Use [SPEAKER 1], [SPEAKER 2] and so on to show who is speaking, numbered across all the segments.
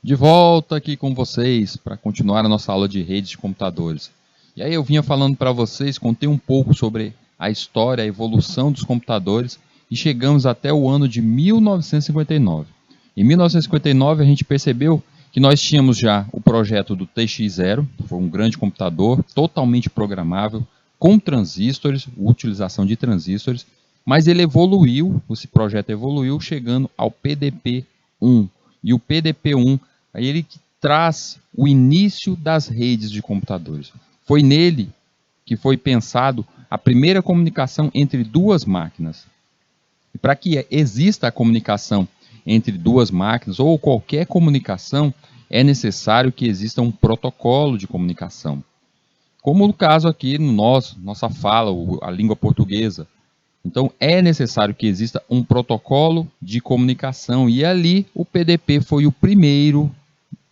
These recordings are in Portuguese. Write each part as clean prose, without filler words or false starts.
[SPEAKER 1] De volta aqui com vocês para continuar a nossa aula de redes de computadores. E aí eu vinha falando para vocês, contei um pouco sobre a história, a evolução dos computadores e chegamos até o ano de 1959. Em 1959 a gente percebeu que nós tínhamos já o projeto do TX0, que foi um grande computador totalmente programável, com transistores, utilização de transistores, mas ele evoluiu, esse projeto evoluiu, chegando ao PDP-1. E o PDP-1 aí ele traz o início das redes de computadores. Foi nele que foi pensado a primeira comunicação entre duas máquinas. E para que exista a comunicação entre duas máquinas ou qualquer comunicação, é necessário que exista um protocolo de comunicação. Como no caso aqui no nossa fala, a língua portuguesa. Então é necessário que exista um protocolo de comunicação e ali o PDP foi o primeiro,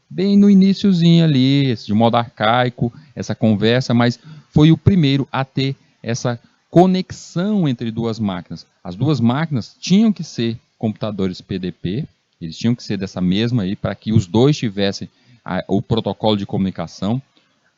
[SPEAKER 1] bem no iniciozinho ali, de modo arcaico, essa conversa, mas foi o primeiro a ter essa conexão entre duas máquinas. As duas máquinas tinham que ser computadores PDP, eles tinham que ser dessa mesma aí, para que os dois tivessem o protocolo de comunicação.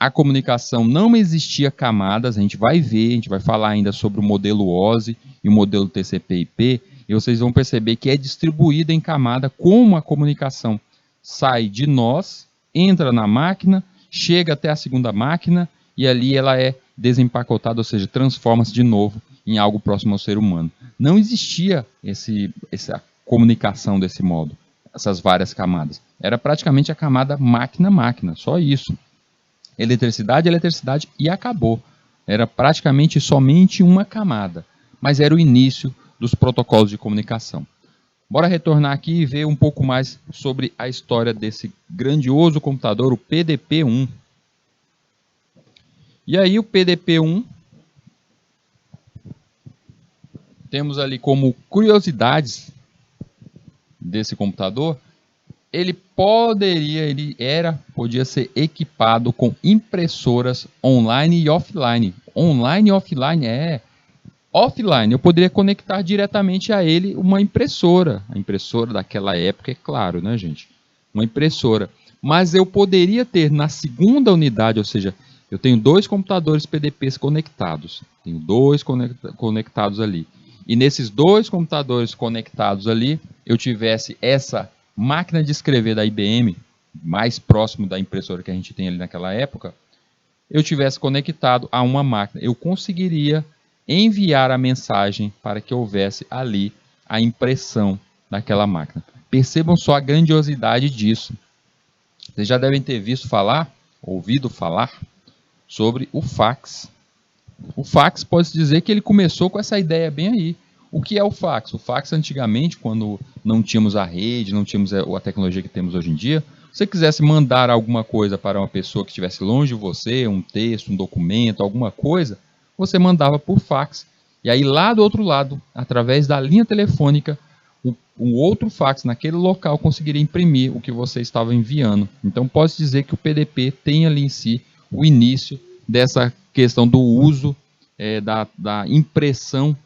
[SPEAKER 1] A comunicação não existia camadas, a gente vai ver, a gente vai falar ainda sobre o modelo OSI e o modelo TCP/IP, e vocês vão perceber que é distribuída em camada como a comunicação sai de nós, entra na máquina, chega até a segunda máquina e ali ela é desempacotada, ou seja, transforma-se de novo em algo próximo ao ser humano. Não existia essa comunicação desse modo, essas várias camadas. Era praticamente a camada máquina-máquina, só isso. Eletricidade, eletricidade e acabou. Era praticamente somente uma camada, mas era o início dos protocolos de comunicação. Bora retornar aqui e ver um pouco mais sobre a história desse grandioso computador, o PDP-1. E aí o PDP-1, temos ali como curiosidades desse computador, ele podia ser equipado com impressoras online e offline. Online e offline offline, eu poderia conectar diretamente a ele uma impressora. A impressora daquela época, é claro, né, gente? Uma impressora. Mas eu poderia ter na segunda unidade, ou seja, eu tenho dois computadores PDPs conectados. Tenho dois conectados ali. E nesses dois computadores conectados ali, eu tivesse essa máquina de escrever da IBM, mais próximo da impressora que a gente tem ali naquela época, eu tivesse conectado a uma máquina. Eu conseguiria enviar a mensagem para que houvesse ali a impressão daquela máquina. Percebam só a grandiosidade disso. Vocês já devem ter ouvido falar sobre o fax. O fax pode-se dizer que ele começou com essa ideia bem aí. O que é o fax? O fax antigamente, quando não tínhamos a rede, não tínhamos a tecnologia que temos hoje em dia, se você quisesse mandar alguma coisa para uma pessoa que estivesse longe de você, um texto, um documento, alguma coisa, você mandava por fax. E aí lá do outro lado, através da linha telefônica, um outro fax naquele local conseguiria imprimir o que você estava enviando. Então pode-se dizer que o PDP tem ali em si o início dessa questão do uso da impressão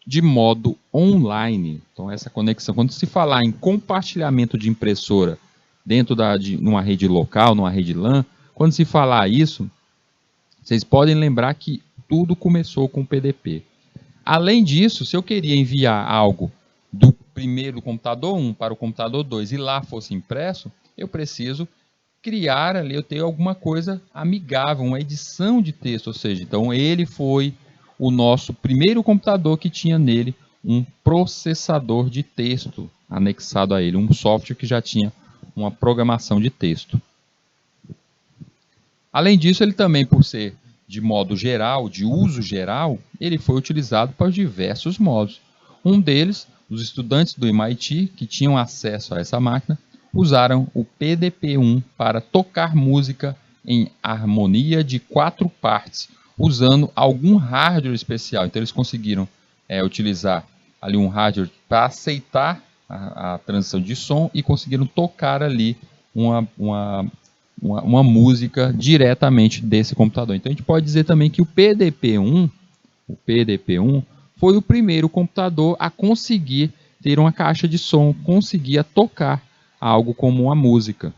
[SPEAKER 1] de modo online. Então essa conexão, quando se falar em compartilhamento de impressora dentro de uma rede local, numa rede LAN, quando se falar isso, vocês podem lembrar que tudo começou com o PDP. Além disso, se eu queria enviar algo do primeiro computador 1 para o computador 2 e lá fosse impresso, eu preciso criar ali, eu tenho alguma coisa amigável, uma edição de texto, ou seja, então ele foi o nosso primeiro computador que tinha nele um processador de texto anexado a ele, um software que já tinha uma programação de texto. Além disso, ele também, por ser de modo geral, de uso geral, ele foi utilizado para diversos modos. Um deles, os estudantes do MIT que tinham acesso a essa máquina, usaram o PDP-1 para tocar música em harmonia de 4 partes, usando algum hardware especial. Então eles conseguiram utilizar ali um hardware para aceitar a transição de som e conseguiram tocar ali uma música diretamente desse computador. Então a gente pode dizer também que o PDP-1 foi o primeiro computador a conseguir ter uma caixa de som, conseguia tocar algo como a música.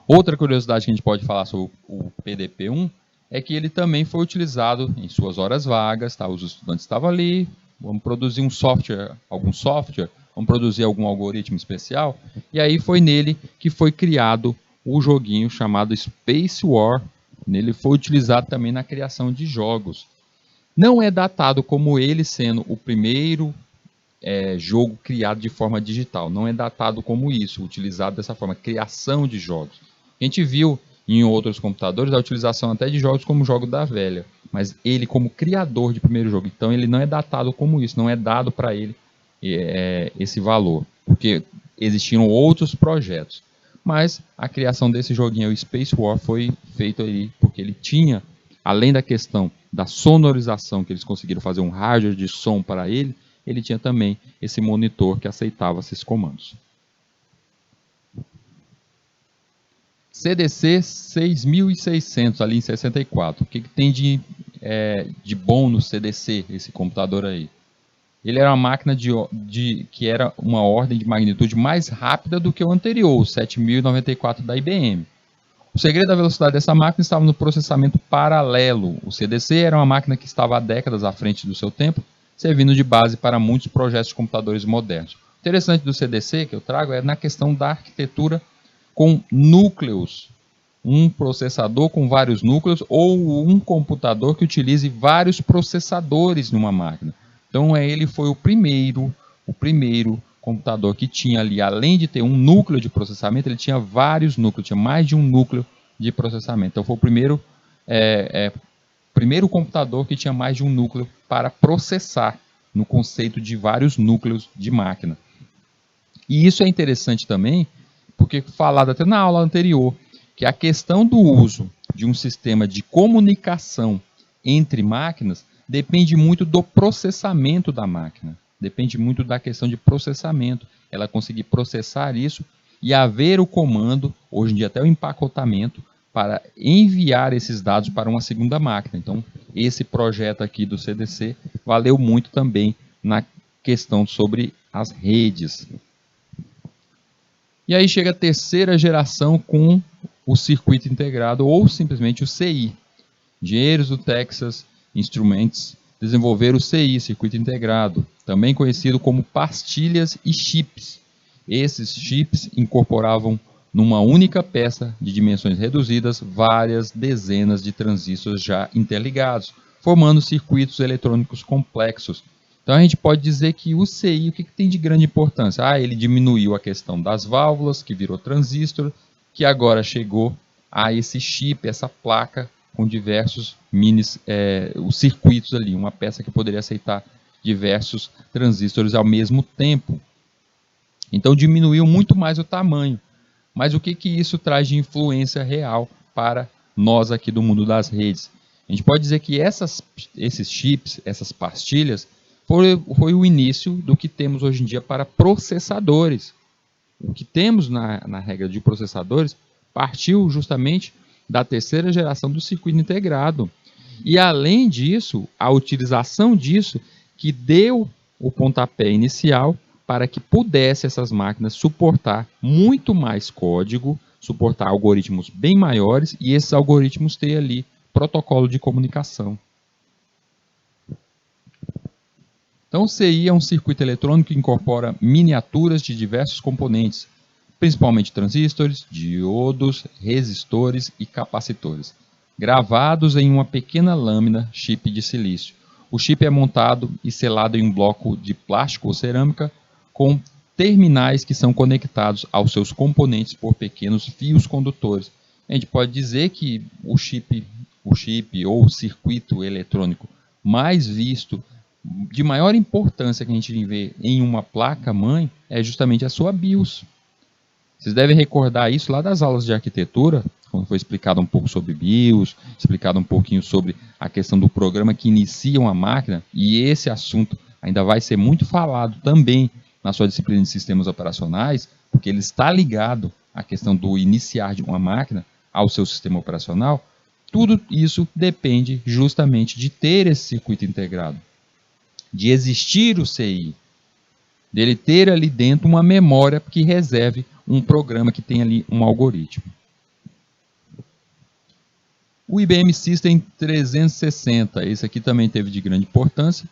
[SPEAKER 1] Outra curiosidade que a gente pode falar sobre o PDP-1 é que ele também foi utilizado em suas horas vagas, tá? Os estudantes estavam ali, vamos produzir algum software, vamos produzir algum algoritmo especial, e aí foi nele que foi criado o joguinho chamado Space War. Ele foi utilizado também na criação de jogos. Não é datado como ele sendo o primeiro jogo criado de forma digital. Não é datado como isso, utilizado dessa forma, criação de jogos. A gente viu em outros computadores a utilização até de jogos como o jogo da velha, mas ele como criador de primeiro jogo, então ele não é datado como isso, não é dado para ele esse valor, porque existiram outros projetos. Mas a criação desse joguinho, o Space War, foi feito aí porque ele tinha, além da questão da sonorização, que eles conseguiram fazer um hardware de som para ele, ele tinha também esse monitor que aceitava esses comandos. CDC 6600 ali em 64. O que tem de bom no CDC, esse computador aí? Ele era uma máquina que era uma ordem de magnitude mais rápida do que o anterior, o 7094 da IBM. O segredo da velocidade dessa máquina estava no processamento paralelo. O CDC era uma máquina que estava há décadas à frente do seu tempo, servindo de base para muitos projetos de computadores modernos. O interessante do CDC que eu trago é na questão da arquitetura com núcleos. Um processador com vários núcleos ou um computador que utilize vários processadores numa máquina. Então ele foi o primeiro computador que tinha ali, além de ter um núcleo de processamento, ele tinha vários núcleos, tinha mais de um núcleo de processamento. Então foi o primeiro computador que tinha mais de um núcleo para processar, no conceito de vários núcleos de máquina. E isso é interessante também, porque falado até na aula anterior, que a questão do uso de um sistema de comunicação entre máquinas depende muito do processamento da máquina. Depende muito da questão de processamento. Ela conseguir processar isso e haver o comando, hoje em dia até o empacotamento, para enviar esses dados para uma segunda máquina. Então, esse projeto aqui do CDC valeu muito também na questão sobre as redes. E aí chega a terceira geração com o circuito integrado, ou simplesmente o CI. Engenheiros do Texas Instruments desenvolveram o CI, circuito integrado, também conhecido como pastilhas e chips. Esses chips incorporavam numa única peça de dimensões reduzidas várias dezenas de transistores já interligados, formando circuitos eletrônicos complexos. Então a gente pode dizer que o CI, o que tem de grande importância? Ele diminuiu a questão das válvulas, que virou transistor, que agora chegou a esse chip, essa placa com diversos os circuitos ali, uma peça que poderia aceitar diversos transistores ao mesmo tempo. Então diminuiu muito mais o tamanho. Mas o que isso traz de influência real para nós aqui do mundo das redes? A gente pode dizer que esses chips, essas pastilhas, foi o início do que temos hoje em dia para processadores. O que temos na regra de processadores partiu justamente da terceira geração do circuito integrado. E além disso, a utilização disso que deu o pontapé inicial para que pudesse essas máquinas suportar muito mais código, suportar algoritmos bem maiores e esses algoritmos ter ali protocolo de comunicação. Então, o CI é um circuito eletrônico que incorpora miniaturas de diversos componentes, principalmente transistores, diodos, resistores e capacitores, gravados em uma pequena lâmina chip de silício. O chip é montado e selado em um bloco de plástico ou cerâmica com terminais que são conectados aos seus componentes por pequenos fios condutores. A gente pode dizer que o chip ou o circuito eletrônico mais visto, de maior importância que a gente vê em uma placa-mãe, é justamente a sua BIOS. Vocês devem recordar isso lá das aulas de arquitetura, quando foi explicado um pouco sobre BIOS, explicado um pouquinho sobre a questão do programa que inicia uma máquina, e esse assunto ainda vai ser muito falado também na sua disciplina de sistemas operacionais, porque ele está ligado à questão do iniciar de uma máquina ao seu sistema operacional. Tudo isso depende justamente de ter esse circuito integrado, de existir o CI. dele ter ali dentro uma memória que reserve um programa que tem ali um algoritmo. O IBM System 360, esse aqui também teve de grande importância,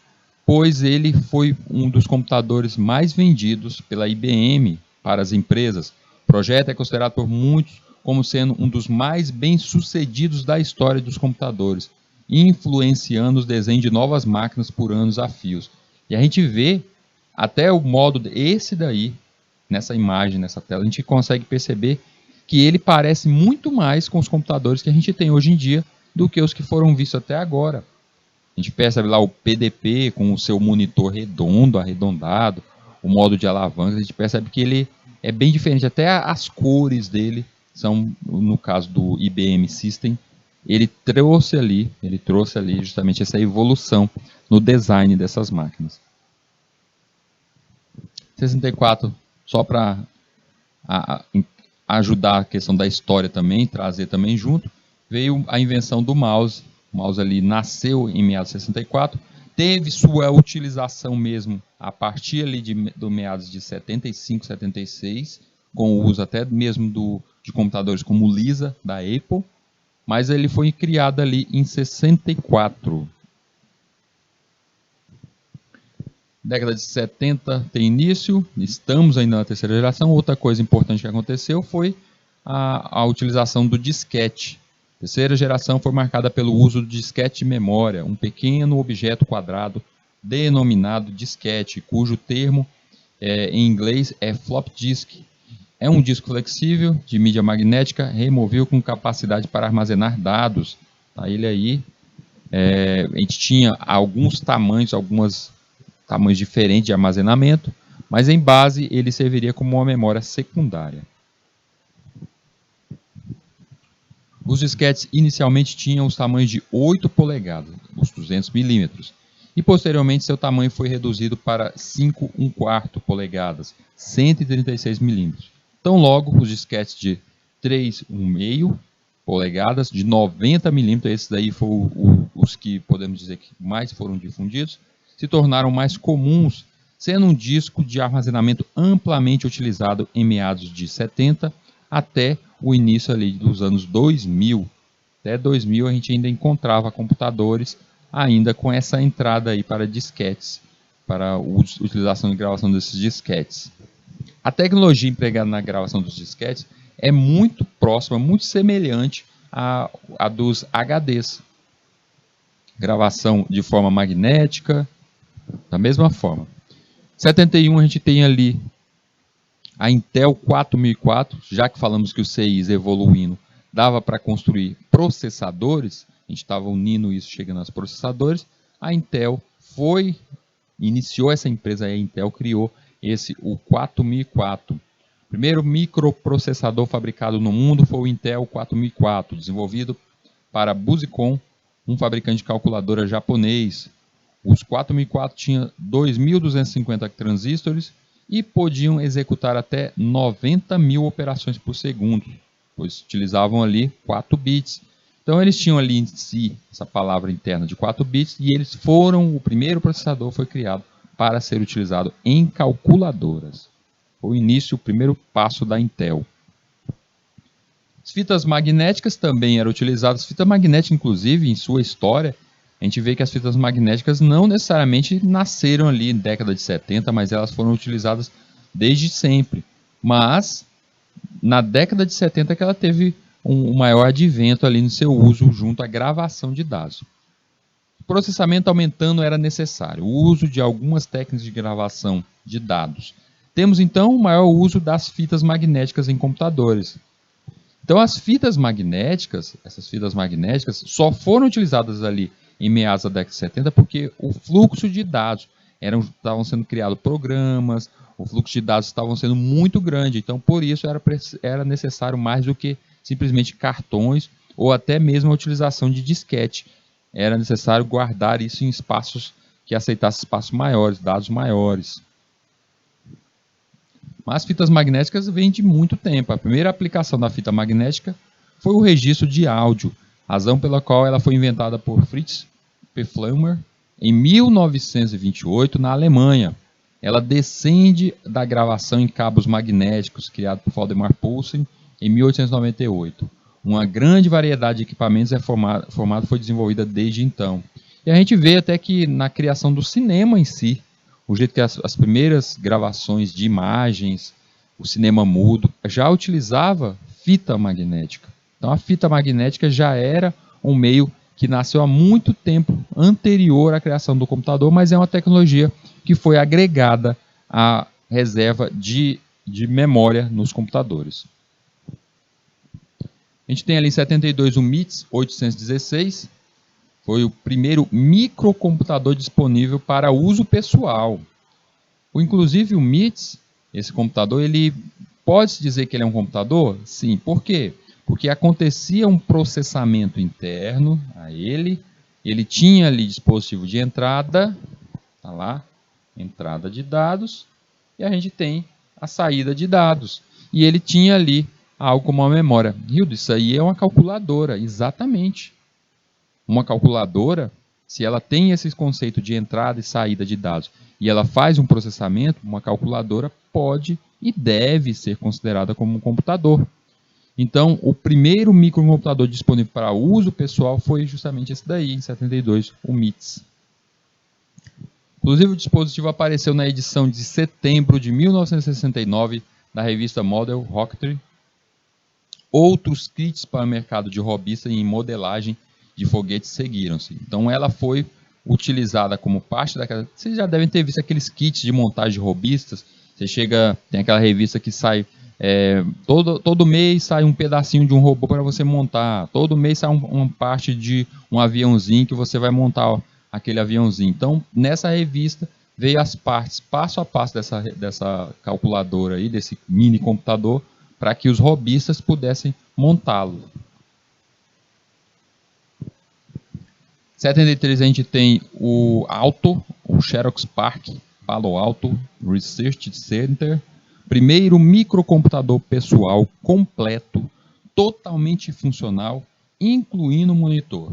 [SPEAKER 1] pois ele foi um dos computadores mais vendidos pela IBM para as empresas. O projeto é considerado por muitos como sendo um dos mais bem-sucedidos da história dos computadores, influenciando os desenhos de novas máquinas por anos a fios. E a gente vê até o modo esse daí, nessa imagem, nessa tela, a gente consegue perceber que ele parece muito mais com os computadores que a gente tem hoje em dia do que os que foram vistos até agora. A gente percebe lá o PDP com o seu monitor redondo, arredondado, o modo de alavanca, a gente percebe que ele é bem diferente, até as cores dele são, no caso do IBM System, ele trouxe ali justamente essa evolução no design dessas máquinas. 64, só para ajudar a questão da história também, trazer também junto, veio a invenção do mouse. O mouse ali nasceu em meados de 64, teve sua utilização mesmo a partir ali do meados de 75, 76, com o uso até mesmo de computadores como o Lisa, da Apple, mas ele foi criado ali em 64. Década de 70 tem início, estamos ainda na terceira geração. Outra coisa importante que aconteceu foi a utilização do disquete. A terceira geração foi marcada pelo uso do disquete de memória, um pequeno objeto quadrado denominado disquete, cujo termo em inglês é flop disk. É um disco flexível de mídia magnética removível com capacidade para armazenar dados. Tá ele aí. A gente tinha alguns tamanhos diferentes de armazenamento, mas em base ele serviria como uma memória secundária. Os disquetes inicialmente tinham os tamanhos de 8 polegadas, os 200 milímetros, e posteriormente seu tamanho foi reduzido para 5,1/4 polegadas, 136 milímetros. Então logo os disquetes de 3,1/2 polegadas, de 90 milímetros, esses daí foram os que podemos dizer que mais foram difundidos, se tornaram mais comuns, sendo um disco de armazenamento amplamente utilizado em meados de 70 até o início ali dos anos 2000. Até 2000 a gente ainda encontrava computadores ainda com essa entrada aí para disquetes, para a utilização e gravação desses disquetes. A tecnologia empregada na gravação dos disquetes é muito próxima, muito semelhante à dos HDs. Gravação de forma magnética, da mesma forma. 71 a gente tem ali a Intel 4004, já que falamos que o CIs evoluindo dava para construir processadores, a gente estava unindo isso, chegando aos processadores, a Intel iniciou essa empresa, a Intel criou o 4004. O primeiro microprocessador fabricado no mundo foi o Intel 4004, desenvolvido para Busicom, um fabricante de calculadora japonês. Os 4004 tinham 2.250 transistores e podiam executar até 90 mil operações por segundo, pois utilizavam ali 4 bits. Então eles tinham ali em si essa palavra interna de 4 bits e o primeiro processador foi criado para ser utilizado em calculadoras. Foi o início, o primeiro passo da Intel. As fitas magnéticas também eram utilizadas. Fita magnética, inclusive, em sua história, a gente vê que as fitas magnéticas não necessariamente nasceram ali na década de 70, mas elas foram utilizadas desde sempre. Mas, na década de 70 que ela teve um maior advento ali no seu uso junto à gravação de dados. O processamento aumentando era necessário, o uso de algumas técnicas de gravação de dados. Temos então o maior uso das fitas magnéticas em computadores. Então essas fitas magnéticas só foram utilizadas ali em meados da década de 70 porque o fluxo de dados estavam sendo criados programas, o fluxo de dados estavam sendo muito grande, então por isso era necessário mais do que simplesmente cartões ou até mesmo a utilização de disquete. Era necessário guardar isso em espaços que aceitassem espaços maiores, dados maiores. Mas fitas magnéticas vêm de muito tempo. A primeira aplicação da fita magnética foi o registro de áudio, razão pela qual ela foi inventada por Fritz Pflaumer em 1928 na Alemanha. ela descende da gravação em cabos magnéticos criado por Valdemar Poulsen em 1898. Uma grande variedade de equipamentos formado foi desenvolvida desde então. E a gente vê até que na criação do cinema em si, o jeito que as primeiras gravações de imagens, o cinema mudo, já utilizava fita magnética. Então a fita magnética já era um meio que nasceu há muito tempo anterior à criação do computador, mas é uma tecnologia que foi agregada à reserva de memória nos computadores. A gente tem ali em 72 o MITS 816, foi o primeiro microcomputador disponível para uso pessoal. Inclusive o MITS, esse computador, ele pode-se dizer que ele é um computador? Sim. Por quê? Porque acontecia um processamento interno a ele tinha ali dispositivo de entrada, tá lá, entrada de dados, e a gente tem a saída de dados. E ele tinha ali algo como uma memória. Hildo, isso aí é uma calculadora, exatamente. Uma calculadora, se ela tem esse conceito de entrada e saída de dados e ela faz um processamento, uma calculadora pode e deve ser considerada como um computador. Então, o primeiro microcomputador disponível para uso pessoal foi justamente esse daí, em 72, o MITS. Inclusive, o dispositivo apareceu na edição de setembro de 1969 da revista Model Rocketry. Outros kits para o mercado de robista e em modelagem de foguetes seguiram-se. Então, ela foi utilizada como parte daquela... Vocês já devem ter visto aqueles kits de montagem de robistas. Você chega, tem aquela revista que sai... todo mês sai um pedacinho de um robô para você montar. Todo mês sai uma parte de um aviãozinho que você vai montar aquele aviãozinho. Então, nessa revista, veio as partes, passo a passo dessa calculadora aí, desse mini computador, para que os robistas pudessem montá-lo. Em 73 a gente tem o Alto, o Xerox PARC Palo Alto Research Center, primeiro microcomputador pessoal completo, totalmente funcional, incluindo monitor.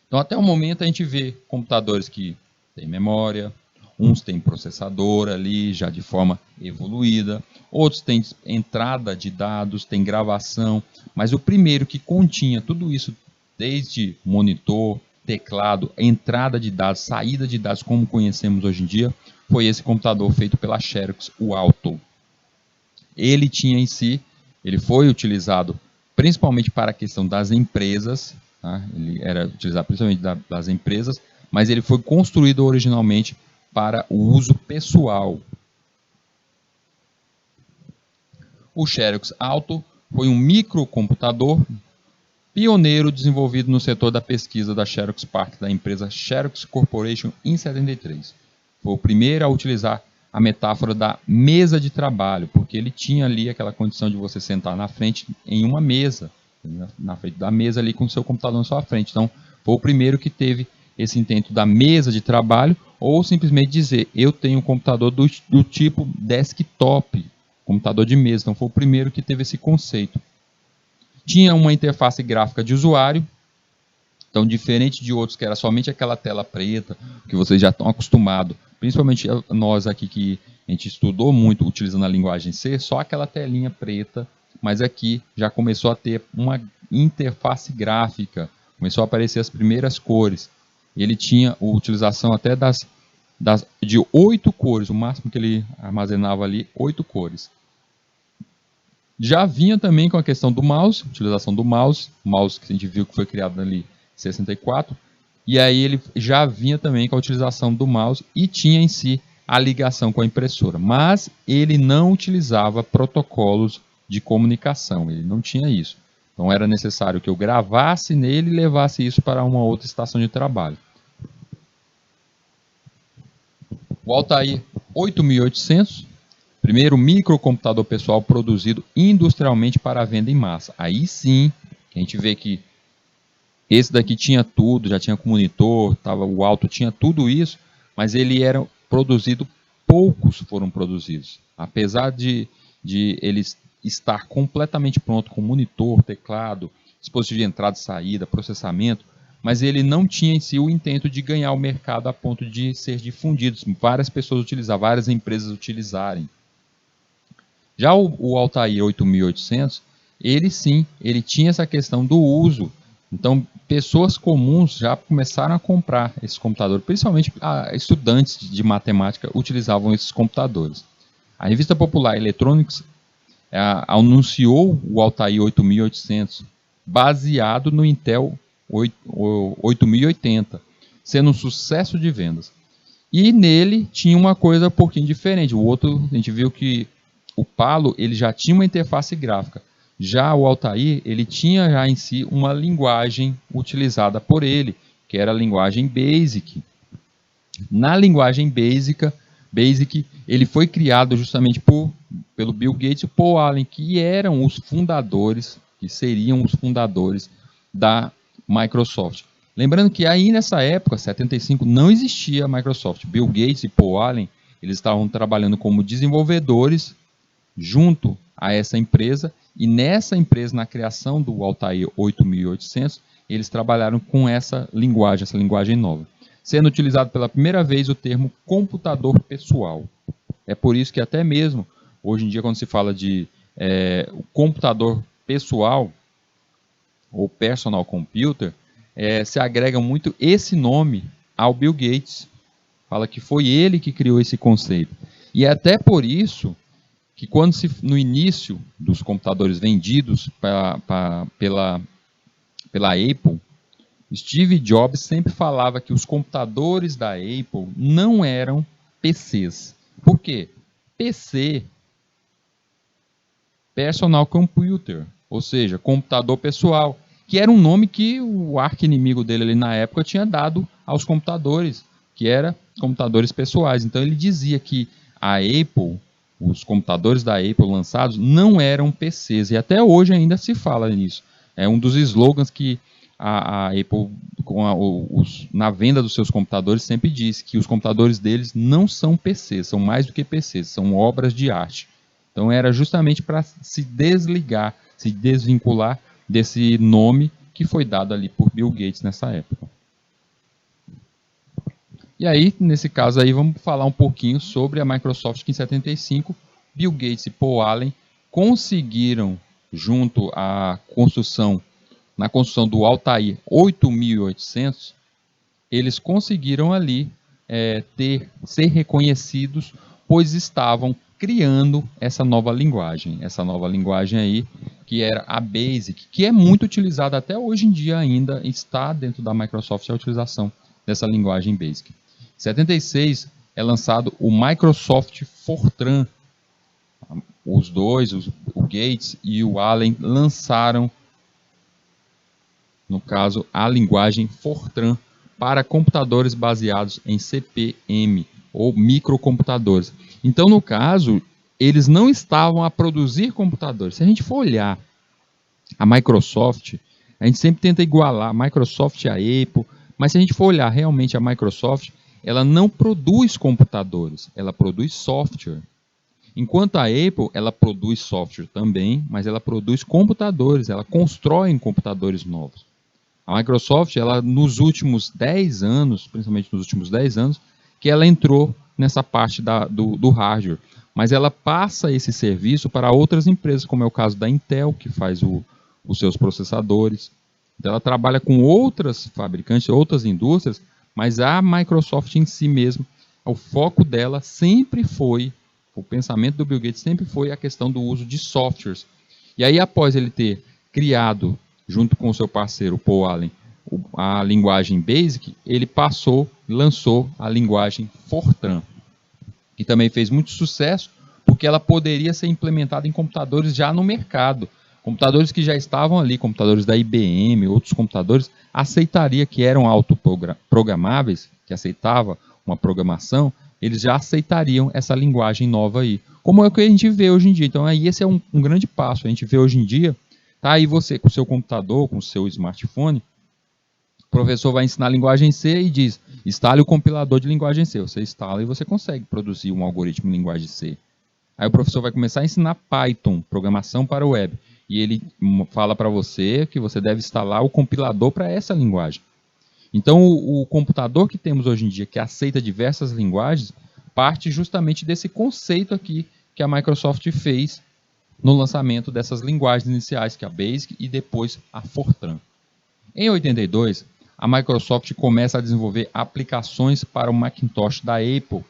[SPEAKER 1] Então, até o momento, a gente vê computadores que têm memória, uns têm processador ali, já de forma evoluída, outros têm entrada de dados, tem gravação, mas o primeiro que continha tudo isso, desde monitor, teclado, entrada de dados, saída de dados, como conhecemos hoje em dia, foi esse computador feito pela Xerox, o Alto. Ele tinha em si, ele foi utilizado principalmente para a questão das empresas, tá? Ele era utilizado principalmente das empresas, mas ele foi construído originalmente para o uso pessoal. O Xerox Alto foi um microcomputador pioneiro desenvolvido no setor da pesquisa da Xerox PARC, da empresa Xerox Corporation, em 73. Foi o primeiro a utilizar a metáfora da mesa de trabalho, porque ele tinha ali aquela condição de você sentar na frente em uma mesa, na frente da mesa ali com o seu computador na sua frente. Então, foi o primeiro que teve esse intento da mesa de trabalho, ou simplesmente dizer, eu tenho um computador do tipo desktop, computador de mesa. Então, foi o primeiro que teve esse conceito. Tinha uma interface gráfica de usuário, então diferente de outros que era somente aquela tela preta, que vocês já estão acostumados, principalmente nós aqui que a gente estudou muito utilizando a linguagem C, só aquela telinha preta, mas aqui já começou a ter uma interface gráfica, começou a aparecer as primeiras cores. Ele tinha a utilização até de 8 cores, o máximo que ele armazenava ali, 8 cores. Já vinha também com a questão do mouse, utilização do mouse que a gente viu que foi criado ali em 64, e aí ele já vinha também com a utilização do mouse e tinha em si a ligação com a impressora, mas ele não utilizava protocolos de comunicação, ele não tinha isso. Então era necessário que eu gravasse nele e levasse isso para uma outra estação de trabalho. O Altair 8800, primeiro microcomputador pessoal produzido industrialmente para a venda em massa. Aí sim, a gente vê que esse daqui tinha tudo, já tinha com monitor, o Alto tinha tudo isso, mas ele era produzido, poucos foram produzidos. Apesar de ele estar completamente pronto com monitor, teclado, dispositivo de entrada e saída, processamento, mas ele não tinha em si o intento de ganhar o mercado a ponto de ser difundido, várias pessoas utilizarem, várias empresas utilizarem. Já o Altair 8800, ele sim, ele tinha essa questão do uso. Então, pessoas comuns já começaram a comprar esse computador, principalmente estudantes de matemática utilizavam esses computadores. A revista popular Electronics anunciou o Altair 8800, baseado no Intel 8080, sendo um sucesso de vendas. E nele tinha uma coisa um pouquinho diferente. O outro, a gente viu que o Palo ele já tinha uma interface gráfica. Já o Altair, ele tinha já em si uma linguagem utilizada por ele, que era a linguagem BASIC. Na linguagem BASIC, ele foi criado justamente pelo Bill Gates e Paul Allen, que eram os fundadores, que seriam os fundadores da Microsoft. Lembrando que aí nessa época, 75, não existia a Microsoft. Bill Gates e Paul Allen, eles estavam trabalhando como desenvolvedores junto a essa empresa, e nessa empresa, na criação do Altair 8800, eles trabalharam com essa linguagem nova, sendo utilizado pela primeira vez o termo computador pessoal. É por isso que até mesmo, hoje em dia, quando se fala de o computador pessoal, ou personal computer, se agrega muito esse nome ao Bill Gates. Fala que foi ele que criou esse conceito. E é até por isso que quando no início dos computadores vendidos pela Apple, Steve Jobs sempre falava que os computadores da Apple não eram PCs. Por quê? PC, Personal Computer, ou seja, computador pessoal, que era um nome que o arqui-inimigo dele ali na época tinha dado aos computadores, que era computadores pessoais. Então ele dizia que a Apple, os computadores da Apple lançados, não eram PCs, e até hoje ainda se fala nisso. É um dos slogans que a Apple, na venda dos seus computadores, sempre diz que os computadores deles não são PCs, são mais do que PCs, são obras de arte. Então era justamente para se desligar, se desvincular desse nome que foi dado ali por Bill Gates nessa época. E aí, nesse caso aí, vamos falar um pouquinho sobre a Microsoft, que em 75, Bill Gates e Paul Allen conseguiram, junto na construção do Altair 8800, eles conseguiram ali ser reconhecidos, pois estavam criando essa nova linguagem aí, que era a BASIC, que é muito utilizada até hoje em dia ainda, está dentro da Microsoft a utilização dessa linguagem BASIC. Em 76 é lançado o Microsoft Fortran. Os dois, o Gates e o Allen, lançaram, no caso, a linguagem Fortran para computadores baseados em CP/M, ou microcomputadores. Então, no caso, eles não estavam a produzir computadores. Se a gente for olhar a Microsoft, a gente sempre tenta igualar a Microsoft e a Apple, mas se a gente for olhar realmente a Microsoft, ela não produz computadores, ela produz software. Enquanto a Apple, ela produz software também, mas ela produz computadores, ela constrói computadores novos. A Microsoft, ela nos últimos 10 anos, principalmente nos últimos 10 anos, que ela entrou nessa parte do hardware. Mas ela passa esse serviço para outras empresas, como é o caso da Intel, que faz os seus processadores. Então, ela trabalha com outras fabricantes, outras indústrias, mas a Microsoft em si mesmo, o foco dela sempre foi, o pensamento do Bill Gates sempre foi a questão do uso de softwares. E aí, após ele ter criado, junto com o seu parceiro Paul Allen, a linguagem BASIC, ele lançou a linguagem Fortran, que também fez muito sucesso, porque ela poderia ser implementada em computadores já no mercado. Computadores que já estavam ali, computadores da IBM, outros computadores, aceitaria que eram autoprogramáveis, que aceitava uma programação, eles já aceitariam essa linguagem nova aí. Como é o que a gente vê hoje em dia. Então, aí esse é um grande passo. A gente vê hoje em dia, tá aí você com o seu computador, com o seu smartphone, o professor vai ensinar a linguagem C e diz, instale o compilador de linguagem C. Você instala e você consegue produzir um algoritmo em linguagem C. Aí o professor vai começar a ensinar Python, programação para web. E ele fala para você que você deve instalar o compilador para essa linguagem. Então, o computador que temos hoje em dia, que aceita diversas linguagens, parte justamente desse conceito aqui que a Microsoft fez no lançamento dessas linguagens iniciais, que é a BASIC e depois a Fortran. Em 82, a Microsoft começa a desenvolver aplicações para o Macintosh da Apple,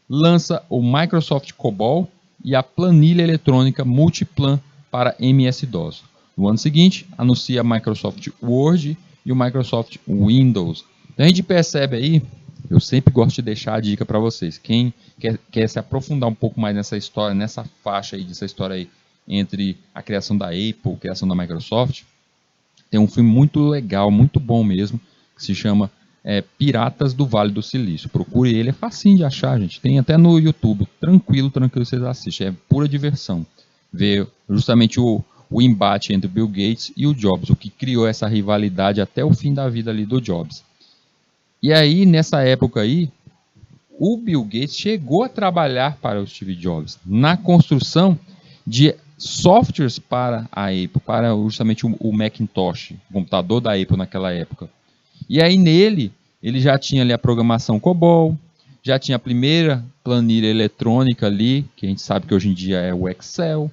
[SPEAKER 1] lança o Microsoft COBOL e a planilha eletrônica Multiplan para MS-DOS. No ano seguinte, anuncia a Microsoft Word e o Microsoft Windows. Então a gente percebe aí, eu sempre gosto de deixar a dica para vocês, quem quer se aprofundar um pouco mais nessa história, nessa faixa aí, dessa história aí, entre a criação da Apple e a criação da Microsoft, tem um filme muito legal, muito bom mesmo, que se chama Piratas do Vale do Silício. Procure ele, é facinho de achar, gente. Tem até no YouTube. Tranquilo, vocês assistem. É pura diversão. Ver justamente o embate entre o Bill Gates e o Jobs, o que criou essa rivalidade até o fim da vida ali do Jobs. E aí, nessa época aí, o Bill Gates chegou a trabalhar para o Steve Jobs na construção de softwares para a Apple, para justamente o Macintosh, o computador da Apple naquela época. E aí nele, ele já tinha ali a programação COBOL, já tinha a primeira planilha eletrônica ali, que a gente sabe que hoje em dia é o Excel,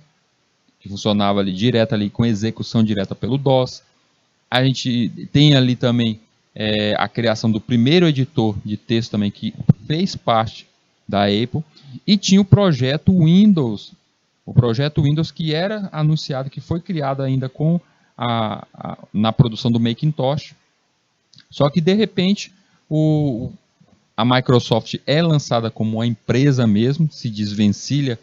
[SPEAKER 1] que funcionava ali direto ali com execução direta pelo DOS. A gente tem ali também a criação do primeiro editor de texto também que fez parte da Apple, e tinha o projeto Windows, que era anunciado, que foi criado ainda com na produção do Macintosh. Só que de repente a Microsoft é lançada como uma empresa mesmo, se desvencilha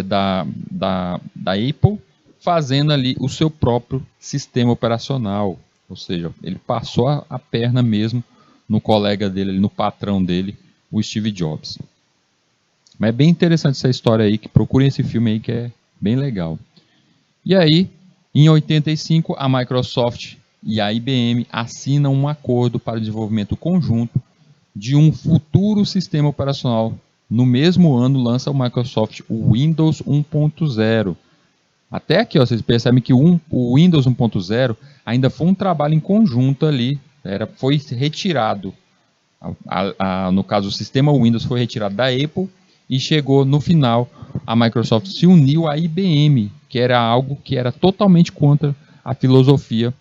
[SPEAKER 1] da Apple, fazendo ali o seu próprio sistema operacional. Ou seja, ele passou a perna mesmo no colega dele, no patrão dele, o Steve Jobs. Mas é bem interessante essa história aí, que procurem esse filme aí que é bem legal. E aí, em 85, a Microsoft e a IBM assinam um acordo para o desenvolvimento conjunto de um futuro sistema operacional. No mesmo ano, lança o Microsoft Windows 1.0. Até aqui, ó, vocês percebem que o Windows 1.0 ainda foi um trabalho em conjunto ali. Foi retirado, no caso o sistema Windows foi retirado da Apple e chegou no final, a Microsoft se uniu à IBM, que era algo que era totalmente contra a filosofia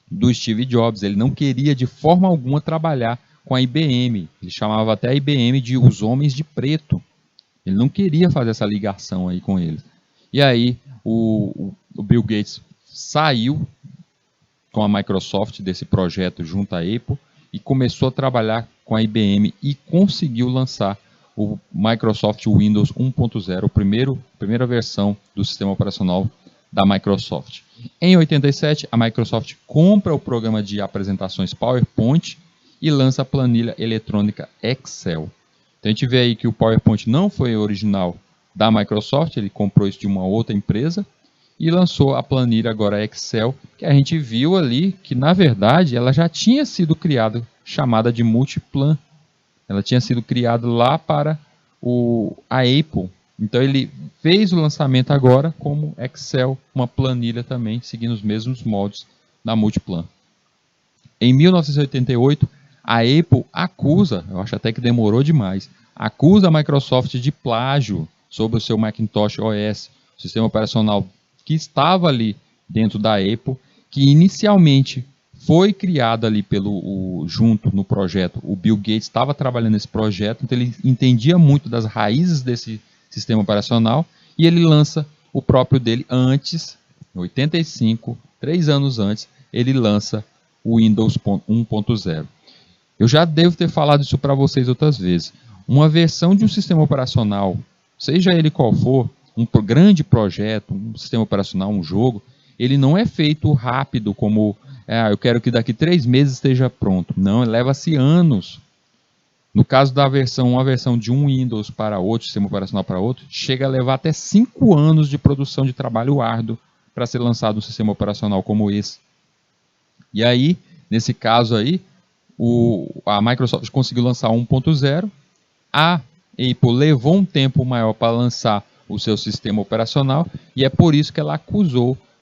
[SPEAKER 1] do Steve Jobs. Ele não queria de forma alguma trabalhar com a IBM. Ele chamava até a IBM de os homens de preto. Ele não queria fazer essa ligação aí com eles. E aí o Bill Gates saiu com a Microsoft desse projeto junto à Apple e começou a trabalhar com a IBM e conseguiu lançar o Microsoft Windows 1.0, a primeira versão do sistema operacional da Microsoft. Em 87, a Microsoft compra o programa de apresentações PowerPoint e lança a planilha eletrônica Excel. Então a gente vê aí que o PowerPoint não foi original da Microsoft, ele comprou isso de uma outra empresa e lançou a planilha agora Excel, que a gente viu ali que na verdade ela já tinha sido criada, chamada de Multiplan. Ela tinha sido criada lá para a Apple. Então ele fez o lançamento agora como Excel, uma planilha também, seguindo os mesmos moldes da Multiplan. Em 1988, a Apple acusa, eu acho até que demorou demais, acusa a Microsoft de plágio sobre o seu Macintosh OS, o sistema operacional que estava ali dentro da Apple, que inicialmente foi criado ali junto no projeto. O Bill Gates estava trabalhando nesse projeto, então ele entendia muito das raízes desse sistema operacional e ele lança o próprio dele antes, em 85, 3 anos antes, ele lança o Windows 1.0. Eu já devo ter falado isso para vocês outras vezes. Uma versão de um sistema operacional, seja ele qual for, um grande projeto, um sistema operacional, um jogo, ele não é feito rápido como eu quero que daqui 3 meses esteja pronto. Não, leva-se anos. No caso da uma versão de um Windows para outro, sistema operacional para outro, chega a levar até 5 anos de produção de trabalho árduo para ser lançado um sistema operacional como esse. E aí, nesse caso aí, a Microsoft conseguiu lançar 1.0, a Apple levou um tempo maior para lançar o seu sistema operacional e é por isso que ela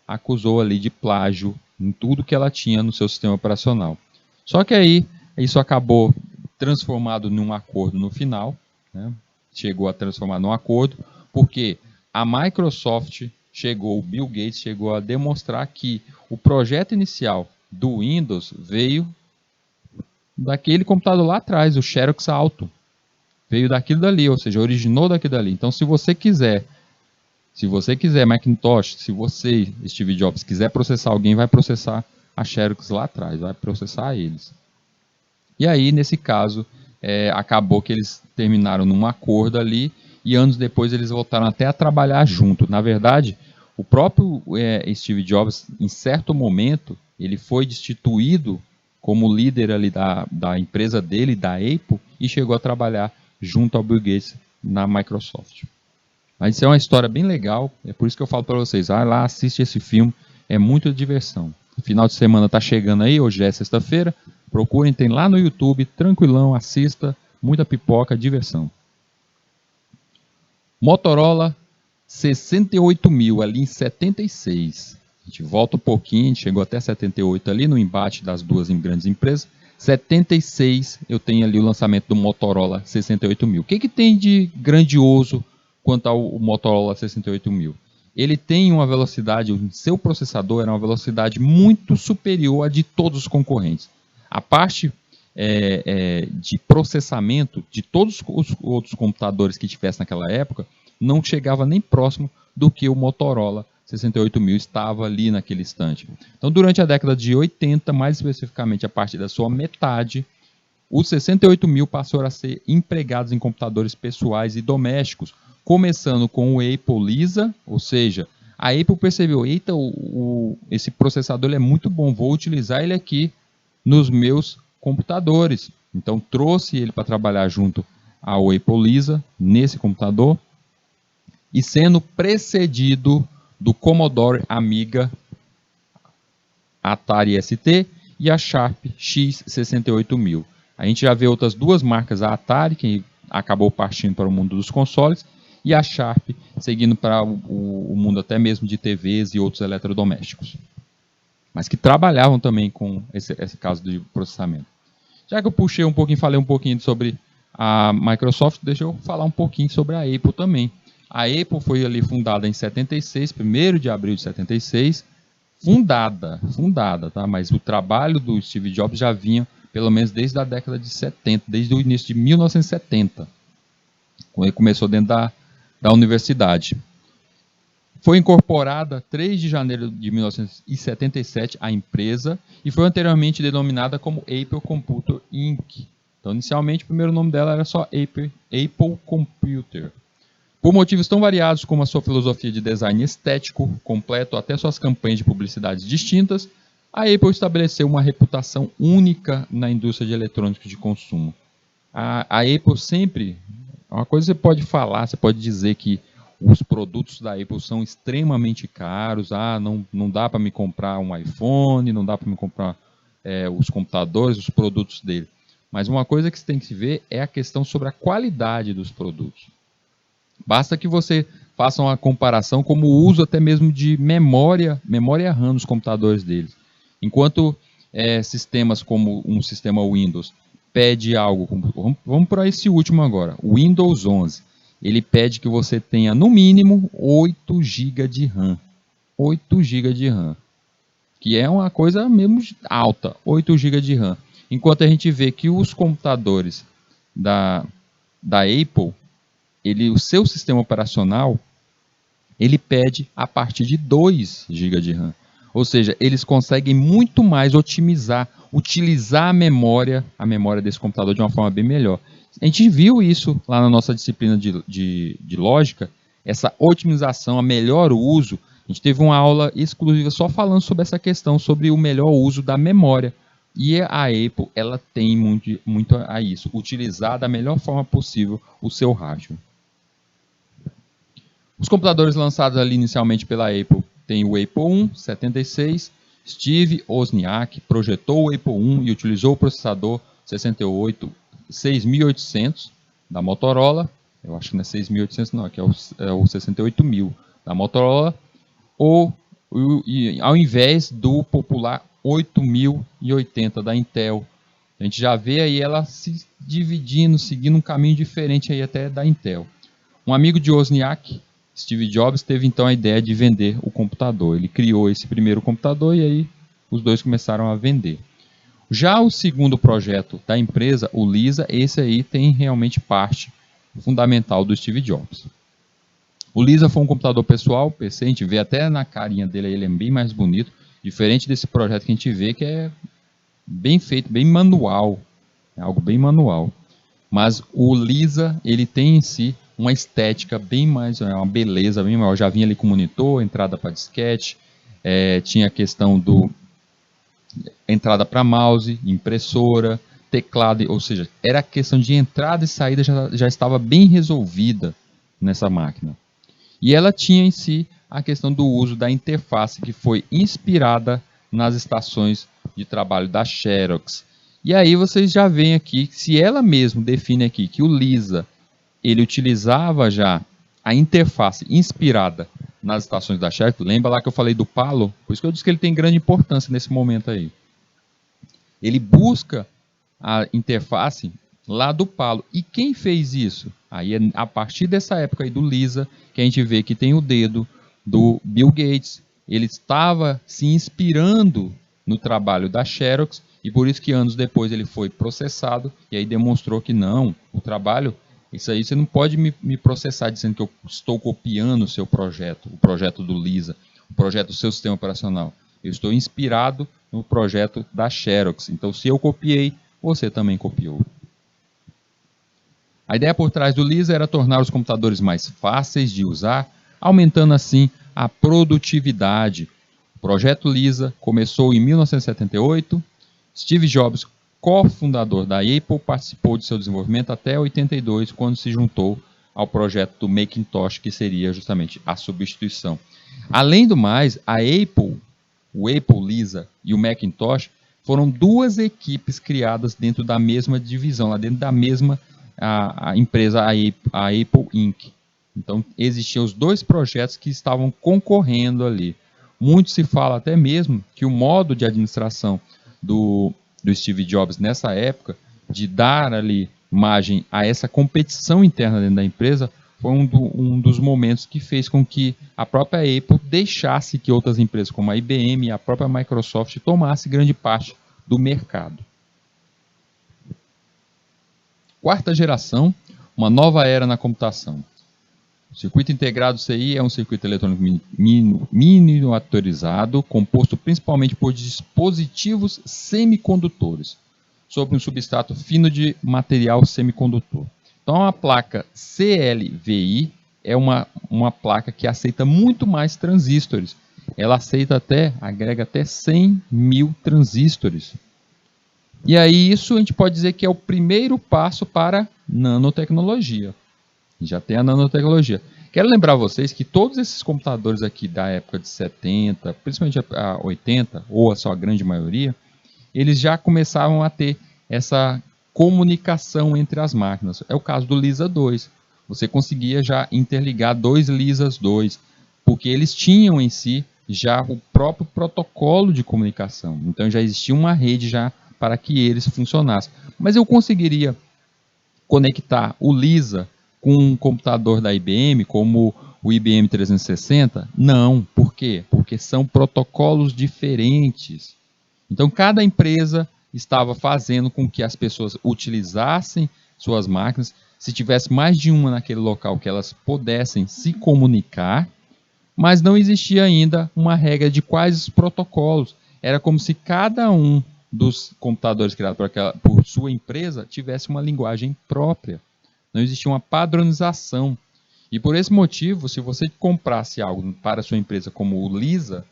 [SPEAKER 1] acusou ali de plágio em tudo que ela tinha no seu sistema operacional. Só que aí isso acabou transformado num acordo no final, né? Chegou a transformar num acordo, porque a Microsoft chegou, o Bill Gates chegou a demonstrar que o projeto inicial do Windows veio daquele computador lá atrás, o Xerox Alto. Veio daquilo dali, ou seja, originou daquilo dali. Então, se você quiser Macintosh, se você, Steve Jobs, quiser processar alguém, vai processar a Xerox lá atrás, vai processar eles. E aí, nesse caso, acabou que eles terminaram num acordo ali e anos depois eles voltaram até a trabalhar junto. Na verdade, o próprio Steve Jobs, em certo momento, ele foi destituído como líder ali da empresa dele, da Apple, e chegou a trabalhar junto ao Bill Gates na Microsoft. Mas isso é uma história bem legal, é por isso que eu falo para vocês, vai lá, assiste esse filme, é muita diversão. Final de semana está chegando aí, hoje é sexta-feira, procurem, tem lá no YouTube, tranquilão, assista, muita pipoca, diversão. Motorola 68.000, ali em 76. A gente volta um pouquinho, a gente chegou até 78 ali no embate das duas grandes empresas. 76 eu tenho ali o lançamento do Motorola 68.000. O que tem de grandioso quanto ao Motorola 68.000? Ele tem uma velocidade, o seu processador era uma velocidade muito superior à de todos os concorrentes. A parte de processamento de todos os outros computadores que tivesse naquela época não chegava nem próximo do que o Motorola 68.000 estava ali naquele instante. Então, durante a década de 80, mais especificamente a partir da sua metade, os 68.000 passaram a ser empregados em computadores pessoais e domésticos, começando com o Apple Lisa, ou seja, a Apple percebeu, eita, esse processador é muito bom, vou utilizar ele aqui nos meus computadores. Então trouxe ele para trabalhar junto ao Apple Lisa nesse computador e sendo precedido do Commodore Amiga, Atari ST e a Sharp X68000. A gente já vê outras duas marcas, a Atari, que acabou partindo para o mundo dos consoles, e a Sharp seguindo para o mundo até mesmo de TVs e outros eletrodomésticos. Mas que trabalhavam também com esse caso de processamento. Já que eu puxei um pouquinho, falei um pouquinho sobre a Microsoft, deixa eu falar um pouquinho sobre a Apple também. A Apple foi ali fundada em 76, 1º de abril de 76, fundada, tá? Mas o trabalho do Steve Jobs já vinha pelo menos desde a década de 70, desde o início de 1970, quando ele começou dentro da universidade. Foi incorporada 3 de janeiro de 1977 a empresa e foi anteriormente denominada como Apple Computer Inc. Então, inicialmente, o primeiro nome dela era só Apple Computer. Por motivos tão variados como a sua filosofia de design estético completo até suas campanhas de publicidades distintas, a Apple estabeleceu uma reputação única na indústria de eletrônicos de consumo. A Apple sempre, uma coisa você pode falar, você pode dizer que os produtos da Apple são extremamente caros, não dá para me comprar um iPhone, não dá para me comprar os computadores, os produtos dele. Mas uma coisa que você tem que ver é a questão sobre a qualidade dos produtos. Basta que você faça uma comparação como o uso até mesmo de memória RAM nos computadores deles. Enquanto sistemas como um sistema Windows pede algo, vamos para esse último agora, o Windows 11, ele pede que você tenha no mínimo 8 GB de RAM. 8 GB de RAM, que é uma coisa mesmo alta, 8 GB de RAM. Enquanto a gente vê que os computadores da Apple, o seu sistema operacional, ele pede a partir de 2 GB de RAM. Ou seja, eles conseguem muito mais utilizar a memória desse computador de uma forma bem melhor. A gente viu isso lá na nossa disciplina de lógica, essa otimização, a melhor uso. A gente teve uma aula exclusiva só falando sobre essa questão, sobre o melhor uso da memória. E a Apple, ela tem muito a isso, utilizar da melhor forma possível o seu hardware. Os computadores lançados ali inicialmente pela Apple tem o Apple I, 76. Steve Wozniak projetou o Apple I e utilizou o processador 6800 da Motorola. Eu acho que não é 6800 não, aqui é o 68000 da Motorola. Ao invés do popular 8080 da Intel, A gente já vê aí ela se dividindo, seguindo um caminho diferente aí até da Intel. Um amigo de Wozniak, Steve Jobs, teve então a ideia de vender o computador. Ele criou esse primeiro computador e aí os dois começaram a vender. Já o segundo projeto da empresa, o Lisa, esse aí tem realmente parte fundamental do Steve Jobs. O Lisa foi um computador pessoal, PC, a gente vê até na carinha dele, ele é bem mais bonito, diferente desse projeto que a gente vê que é bem feito, bem manual, é algo bem manual. Mas o Lisa, ele tem em si uma estética bem mais, uma beleza bem maior. Já vinha ali com monitor, entrada para disquete, tinha a questão do entrada para mouse, impressora, teclado, ou seja, era a questão de entrada e saída já estava bem resolvida nessa máquina. E ela tinha em si a questão do uso da interface que foi inspirada nas estações de trabalho da Xerox. E aí vocês já veem aqui, se ela mesmo define aqui que o Lisa, ele utilizava já a interface inspirada nas estações da Xerox, lembra lá que eu falei do Palo? Por isso que eu disse que ele tem grande importância nesse momento aí. Ele busca a interface lá do Palo. E quem fez isso? Aí é a partir dessa época aí do Lisa que a gente vê que tem o dedo do Bill Gates. Ele estava se inspirando no trabalho da Xerox e por isso que anos depois ele foi processado e aí demonstrou que não, o trabalho, isso aí você não pode me processar dizendo que eu estou copiando o seu projeto, o projeto do Lisa, o projeto do seu sistema operacional. Eu estou inspirado no projeto da Xerox. Então, se eu copiei, você também copiou. A ideia por trás do Lisa era tornar os computadores mais fáceis de usar, aumentando assim a produtividade. O projeto Lisa começou em 1978. Steve Jobs, cofundador da Apple, participou de seu desenvolvimento até 82, quando se juntou ao projeto do Macintosh, que seria justamente a substituição. Além do mais, a Apple, o Apple Lisa e o Macintosh foram duas equipes criadas dentro da mesma divisão, lá dentro da mesma a empresa, a Apple Inc. Então, existiam os dois projetos que estavam concorrendo ali. Muito se fala até mesmo que o modo de administração do Steve Jobs nessa época, de dar ali margem a essa competição interna dentro da empresa, foi um dos momentos que fez com que a própria Apple deixasse que outras empresas como a IBM e a própria Microsoft tomassem grande parte do mercado. Quarta geração, uma nova era na computação. O circuito integrado CI é um circuito eletrônico miniaturizado, composto principalmente por dispositivos semicondutores, sobre um substrato fino de material semicondutor. Então, a placa CLVI é uma placa que aceita muito mais transistores. Ela agrega até 100 mil transistores. E aí isso a gente pode dizer que é o primeiro passo para nanotecnologia. Já tem a nanotecnologia. Quero lembrar vocês que todos esses computadores aqui da época de 70, principalmente a 80, ou a sua grande maioria, eles já começavam a ter essa comunicação entre as máquinas. É o caso do Lisa 2. Você conseguia já interligar dois Lisas 2, porque eles tinham em si já o próprio protocolo de comunicação. Então já existia uma rede já para que eles funcionassem. Mas eu conseguiria conectar o Lisa com um computador da IBM, como o IBM 360? Não. Por quê? Porque são protocolos diferentes. Então, cada empresa estava fazendo com que as pessoas utilizassem suas máquinas, se tivesse mais de uma naquele local, que elas pudessem se comunicar, mas não existia ainda uma regra de quais os protocolos. Era como se cada um dos computadores criados por sua empresa tivesse uma linguagem própria. Não existia uma padronização. E por esse motivo, se você comprasse algo para a sua empresa como o Lisa,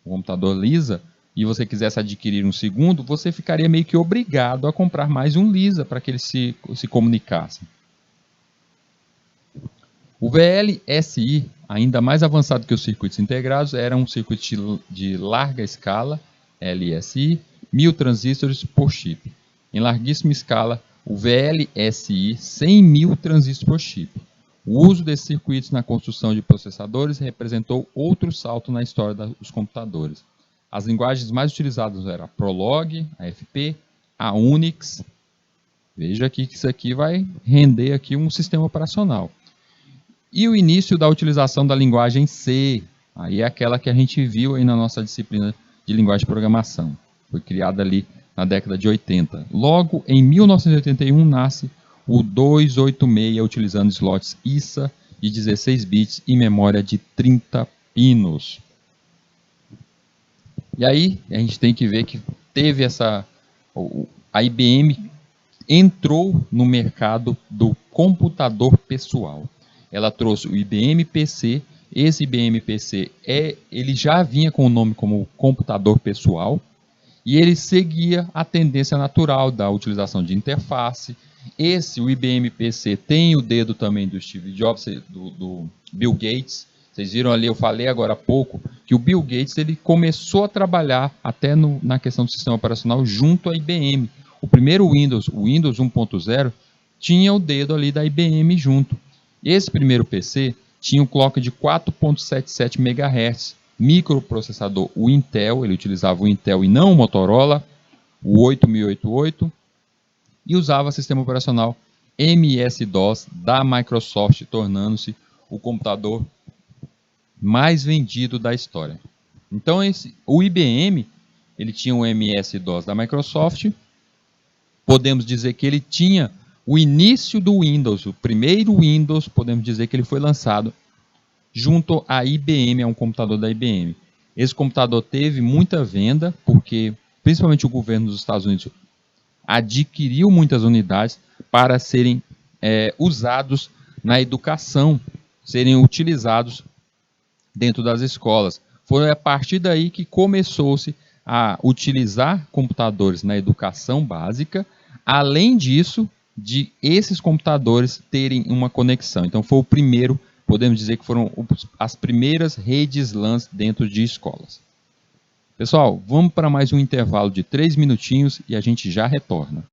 [SPEAKER 1] o computador Lisa, e você quisesse adquirir um segundo, você ficaria meio que obrigado a comprar mais um Lisa para que eles se comunicassem. O VLSI, ainda mais avançado que os circuitos integrados, era um circuito de larga escala, LSI, 1000 transistores por chip. Em larguíssima escala, o VLSI, 100 mil transistores por chip. O uso desses circuitos na construção de processadores representou outro salto na história dos computadores. As linguagens mais utilizadas eram a Prolog, a FP, a Unix. Veja aqui que isso aqui vai render aqui um sistema operacional. E o início da utilização da linguagem C, aí é aquela que a gente viu aí na nossa disciplina de linguagem de programação. Foi criada ali na década de 80. Logo, em 1981, nasce o 286, utilizando slots ISA de 16 bits e memória de 30 pinos. E aí, a gente tem que ver que teve a IBM entrou no mercado do computador pessoal. Ela trouxe o IBM PC. Esse IBM PC ele já vinha com o nome como computador pessoal e ele seguia a tendência natural da utilização de interface. O IBM PC, tem o dedo também do Steve Jobs, do Bill Gates. Vocês viram ali, eu falei agora há pouco, que o Bill Gates ele começou a trabalhar até na questão do sistema operacional junto à IBM. O primeiro Windows, o Windows 1.0, tinha o dedo ali da IBM junto. Esse primeiro PC tinha um clock de 4.77 MHz, microprocessador, o Intel, ele utilizava o Intel e não o Motorola, o 8088, e usava sistema operacional MS-DOS da Microsoft, tornando-se o computador mais vendido da história. Então o IBM ele tinha o MS-DOS da Microsoft. Podemos dizer que ele tinha o início do Windows, o primeiro Windows, podemos dizer que ele foi lançado junto à IBM, a um computador da IBM. Esse computador teve muita venda, porque principalmente o governo dos Estados Unidos adquiriu muitas unidades para serem usados na educação, serem utilizados dentro das escolas. Foi a partir daí que começou-se a utilizar computadores na educação básica, além disso, de esses computadores terem uma conexão. Então foi o primeiro, podemos dizer que foram as primeiras redes LANs dentro de escolas. Pessoal, vamos para mais um intervalo de 3 minutinhos e a gente já retorna.